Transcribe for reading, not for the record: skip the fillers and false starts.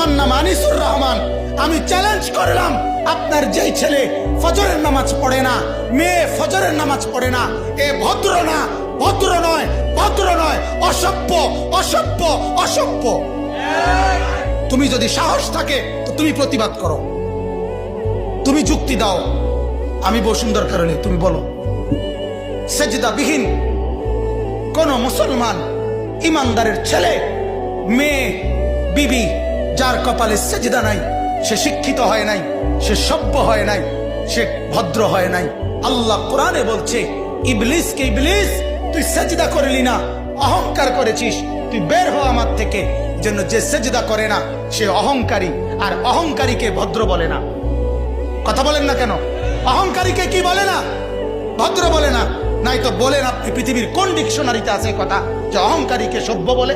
আমার নাম আনিসুর রহমান। আমি চ্যালেঞ্জ করলাম, আপনার যেই ছেলে ফজরের নামাজ পড়ে না, মেয়ে ফজরের নামাজ পড়ে না, এ ভদ্র না, ভদ্র নয়, ভদ্র নয়, অসভ্য, অসভ্য, অসভ্য। তুমি যদি সাহস থাকে তো তুমি প্রতিবাদ করো, তুমি যুক্তি দাও। আমি বসুন্ধর কারণে তুমি বলো, সেজদাবিহীন কোন মুসলমান ইমানদারের ছেলে, মেয়ে, বিবি যার কপালে সেজদা নাই, সে শিক্ষিত হয় নাই, সে সভ্য হয় নাই, সে ভদ্র হয় নাই। আল্লাহ কোরআনে বলছে, ইবলিসকে, ইবলিস তুই সেজদা করলি না, অহংকার করেছিস, তুই বের হ আমার থেকে। জন্য যে সেজদা করে না সে অহংকারী, আর অহংকারীকে ভদ্র বলে না। কথা বলেন না কেন? অহংকারীকে কি বলে না? ভদ্র বলে না। নাই তো বলেন আপনি পৃথিবীর কোন ডিকশনারিতে আছে কথা যে অহংকারীকে সভ্য বলে?